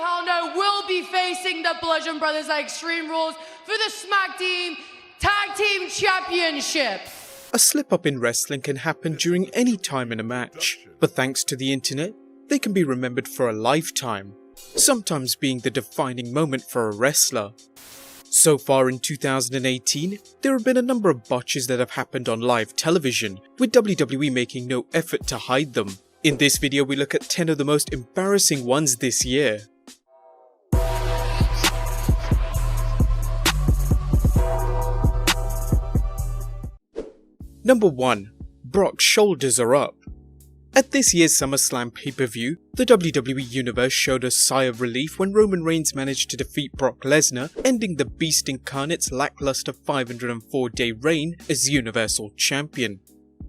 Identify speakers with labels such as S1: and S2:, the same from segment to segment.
S1: hell no, will be facing the Bludgeon Brothers at Extreme Rules for the Smack Team Tag Team Championship.
S2: A slip-up in wrestling can happen during any time in a match, but thanks to the internet, they can be remembered for a lifetime, sometimes being the defining moment for a wrestler. So far in 2018, there have been a number of botches that have happened on live television, with WWE making no effort to hide them. In this video, we look at 10 of the most embarrassing ones this year. Number 1. Brock's shoulders are up. At this year's Summerslam pay-per-view, the WWE Universe showed a sigh of relief when Roman Reigns managed to defeat Brock Lesnar, ending the Beast Incarnate's lackluster 504-day reign as Universal Champion.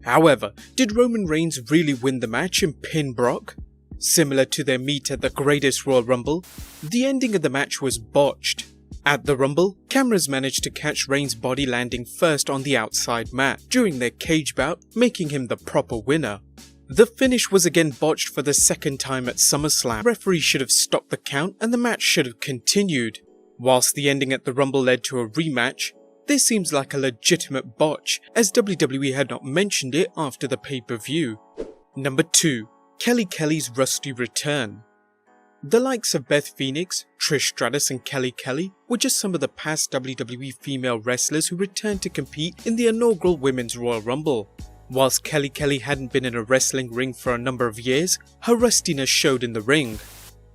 S2: However, did Roman Reigns really win the match and pin Brock? Similar to their meet at the Greatest Royal Rumble, the ending of the match was botched. At the Rumble, cameras managed to catch Reigns' body landing first on the outside mat during their cage bout, making him the proper winner. The finish was again botched for the second time at SummerSlam. The referee should have stopped the count and the match should have continued. Whilst the ending at the Rumble led to a rematch, this seems like a legitimate botch, as WWE had not mentioned it after the pay-per-view. Number 2. Kelly Kelly's rusty return. The likes of Beth Phoenix, Trish Stratus and Kelly Kelly were just some of the past WWE female wrestlers who returned to compete in the inaugural Women's Royal Rumble. Whilst Kelly Kelly hadn't been in a wrestling ring for a number of years, her rustiness showed in the ring.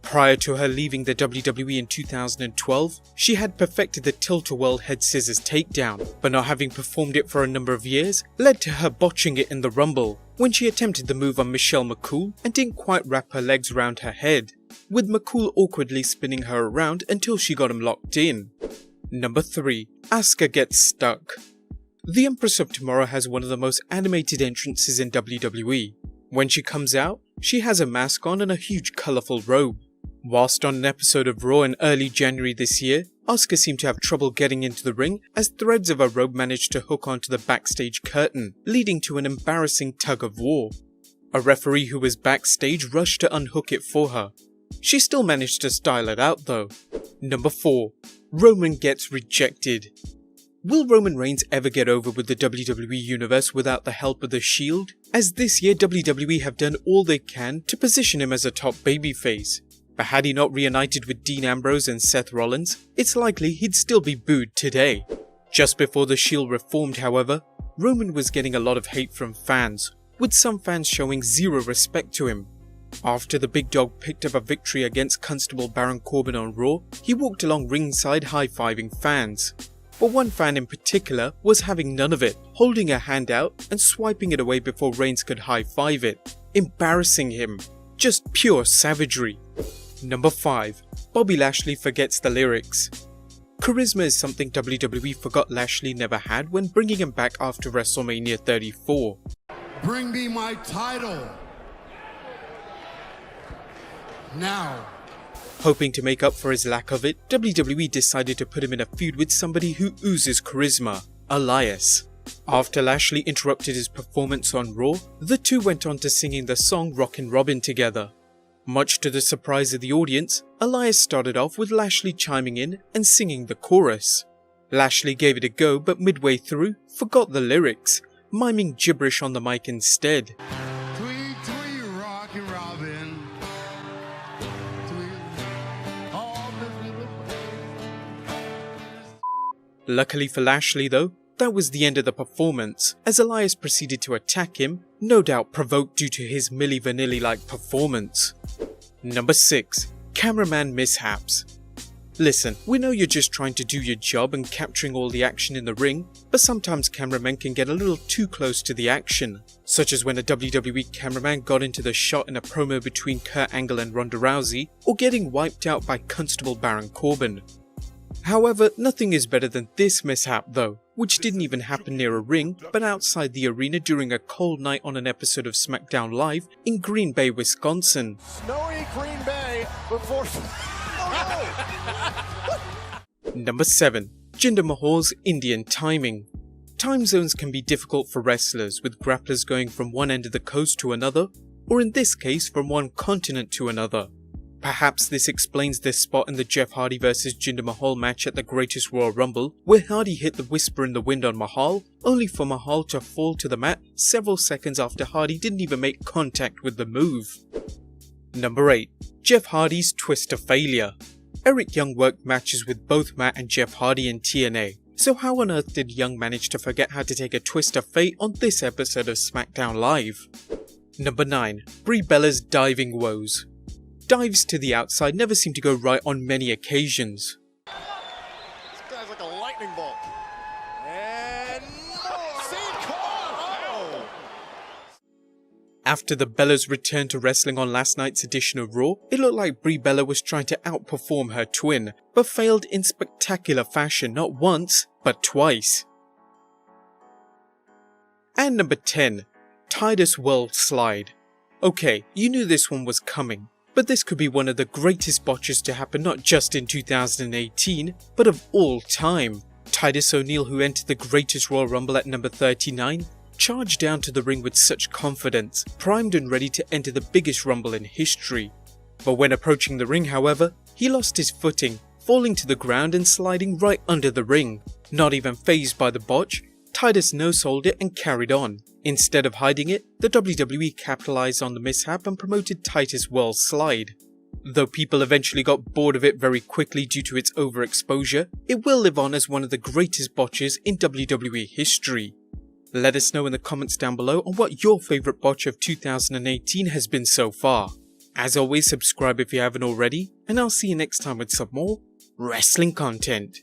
S2: Prior to her leaving the WWE in 2012, she had perfected the tilt-a-whirl head scissors takedown, but not having performed it for a number of years led to her botching it in the Rumble, when she attempted the move on Michelle McCool and didn't quite wrap her legs around her head, with McCool awkwardly spinning her around until she got him locked in. Number 3. Asuka gets stuck. The Empress of Tomorrow has one of the most animated entrances in WWE. When she comes out, she has a mask on and a huge colourful robe. Whilst on an episode of Raw in early January this year, Asuka seemed to have trouble getting into the ring as threads of her robe managed to hook onto the backstage curtain, leading to an embarrassing tug of war. A referee who was backstage rushed to unhook it for her. She still managed to style it out though. Number 4. Roman gets rejected. Will Roman Reigns ever get over with the WWE Universe without the help of the Shield? As this year WWE have done all they can to position him as a top babyface. But had he not reunited with Dean Ambrose and Seth Rollins, it's likely he'd still be booed today. Just before the Shield reformed, however, Roman was getting a lot of hate from fans, with some fans showing zero respect to him. After the big dog picked up a victory against Constable Baron Corbin on Raw, he walked along ringside high-fiving fans. But one fan in particular was having none of it, holding a hand out and swiping it away before Reigns could high-five it, embarrassing him. Just pure savagery. Number 5. Bobby Lashley forgets the lyrics. Charisma is something WWE forgot Lashley never had when bringing him back after WrestleMania 34.
S3: Bring me my title. Now.
S2: Hoping to make up for his lack of it, WWE decided to put him in a feud with somebody who oozes charisma, Elias. After Lashley interrupted his performance on Raw, the two went on to singing the song Rockin' Robin together. Much to the surprise of the audience, Elias started off with Lashley chiming in and singing the chorus. Lashley gave it a go, but midway through, forgot the lyrics, miming gibberish on the mic instead.
S3: Tweet, tweet, Rockin' Robin.
S2: Luckily for Lashley though, that was the end of the performance, as Elias proceeded to attack him, no doubt provoked due to his Milli Vanilli-like performance. Number 6. Cameraman mishaps. Listen, we know you're just trying to do your job and capturing all the action in the ring, but sometimes cameramen can get a little too close to the action, such as when a WWE cameraman got into the shot in a promo between Kurt Angle and Ronda Rousey, or getting wiped out by Constable Baron Corbin. However, nothing is better than this mishap though, which didn't even happen near a ring, but outside the arena during a cold night on an episode of SmackDown Live in Green Bay, Wisconsin.
S4: Snowy Green Bay before... Oh no!
S2: Number 7. Jinder Mahal's Indian timing. Time zones can be difficult for wrestlers, with grapplers going from one end of the coast to another, or in this case from one continent to another. Perhaps this explains this spot in the Jeff Hardy vs Jinder Mahal match at the Greatest Royal Rumble, where Hardy hit the Whisper in the Wind on Mahal, only for Mahal to fall to the mat several seconds after Hardy didn't even make contact with the move. Number 8. Jeff Hardy's Twist of Failure. Eric Young worked matches with both Matt and Jeff Hardy in TNA, so how on earth did Young manage to forget how to take a twist of fate on this episode of SmackDown Live? Number 9. Brie Bella's Diving Woes. Dives to the outside never seem to go right on many occasions.
S4: This guy's like a lightning bolt. And
S2: After the Bellas returned to wrestling on last night's edition of Raw, it looked like Brie Bella was trying to outperform her twin, but failed in spectacular fashion not once, but twice. And number 10. Titus World Slide. Okay, you knew this one was coming, but this could be one of the greatest botches to happen not just in 2018, but of all time. Titus O'Neil, who entered the Greatest Royal Rumble at number 39, charged down to the ring with such confidence, primed and ready to enter the biggest rumble in history. But when approaching the ring, however, he lost his footing, falling to the ground and sliding right under the ring. Not even fazed by the botch, Titus no-sold it and carried on. Instead of hiding it, the WWE capitalized on the mishap and promoted Titus World Slide. Though people eventually got bored of it very quickly due to its overexposure, it will live on as one of the greatest botches in WWE history. Let us know in the comments down below on what your favourite botch of 2018 has been so far. As always, subscribe if you haven't already, and I'll see you next time with some more wrestling content.